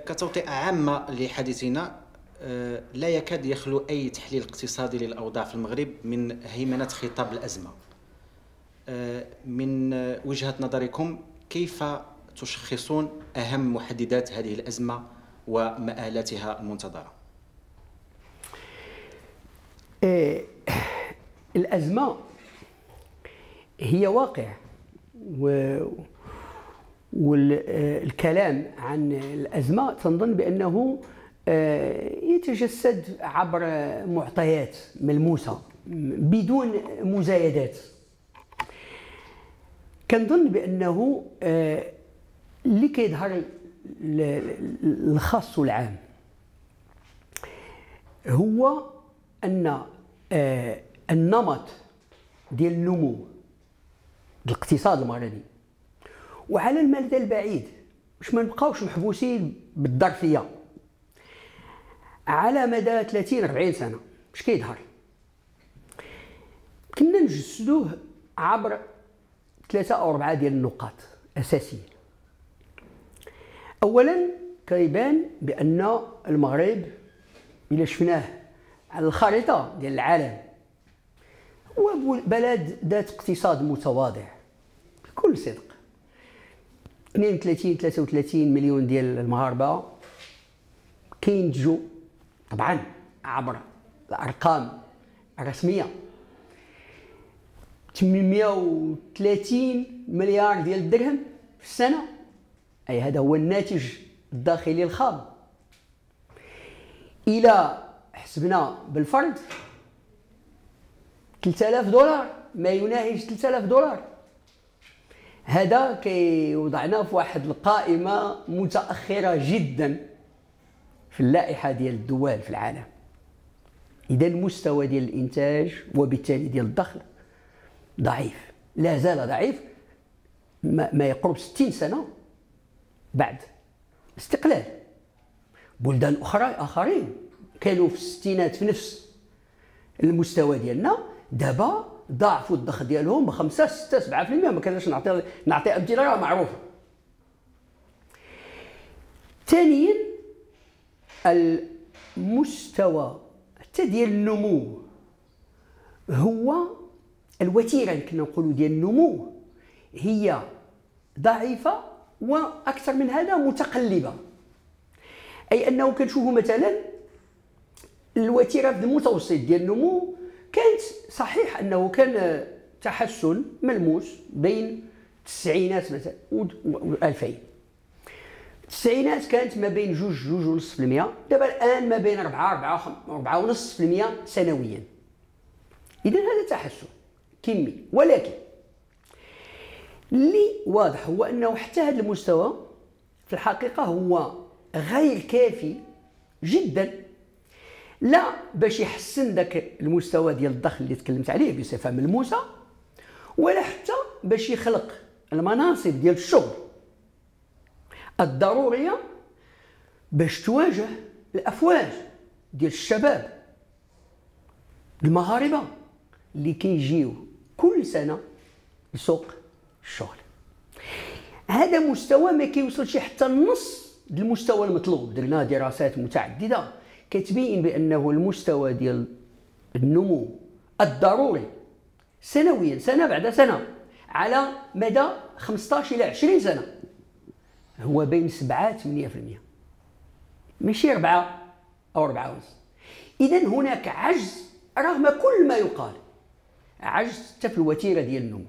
كتوطئة عامة لحديثنا، لا يكاد يخلو أي تحليل اقتصادي للأوضاع في المغرب من هيمنة خطاب الأزمة. من وجهة نظركم كيف تشخصون أهم محددات هذه الأزمة ومآلاتها المنتظرة؟ الأزمة هي واقع، والكلام عن الأزمة تنظن بأنه يتجسد عبر معطيات ملموسة بدون مزايدات. كنظن بأنه اللي كيظهر الخاص والعام هو أن النمط ديال النمو الاقتصاد المغربي وعلى المدى البعيد باش ما نبقاوش محبوسين بالظرفيه على مدى 30 40 سنه باش كيظهر، كنا نجسدوه عبر 3 أو 4 ديال النقاط اساسيه. اولا كيبان بان المغرب الا شفناه على الخريطه ديال العالم هو بلد ذات اقتصاد متواضع بكل صدق. 32 33 مليون ديال المغاربه كينتجوا طبعا عبر الارقام الرسميه 830 مليار ديال الدرهم في السنه، اي هذا هو الناتج الداخلي الخام. الى حسبنا بالفرد 3000 دولار، ما يناهز 3000 دولار، هذا كيوضعنا في واحد القائمة متأخرة جدا في اللائحة ديال الدول في العالم. إذا المستوى ديال الإنتاج وبالتالي ديال الدخل ضعيف، لا زال ضعيف، ما يقرب 60 سنة بعد استقلال. بلدان آخرين كانوا في الستينات في نفس المستوى ديالنا، دابا ضاعفوا الدخل ديالهم ب 5 6 7%. ما كناش نعطي امثله راه معروفه. ثانيا المستوى حتى ديال النمو، هو الوتيره كنا نقولوا ديال النمو هي ضعيفه، واكثر من هذا متقلبه. اي انه كنشوفوا مثلا الوتيره في المتوسط ديال النمو كانت صحيح انه كان تحسن ملموس بين التسعينات مثلا و2000. التسعينات كانت ما بين 2.5%، دابا الان ما بين 4.5% سنويا. اذا هذا تحسن كمي، ولكن اللي واضح هو انه حتى هذا المستوى في الحقيقه هو غير كافي جدا، لا باش يحسن ذاك المستوى ديال الدخل اللي تكلمت عليه بصفه ملموسه، ولا حتى باش يخلق المناصب ديال الشغل الضروريه باش تواجه الافواج ديال الشباب المغاربه اللي كيجيو كل سنه لسوق الشغل. هذا مستوى ما كيوصلش حتى النص ديال المستوى المطلوب. درنا دراسات متعدده كتبين بانه المستوى ديال النمو الضروري سنويا سنه بعد سنه على مدى 15 الى 20 سنه هو بين 7 8%، ماشي 4 او 4.5. اذا هناك عجز رغم كل ما يقال، عجز حتى في الوتيره ديال النمو.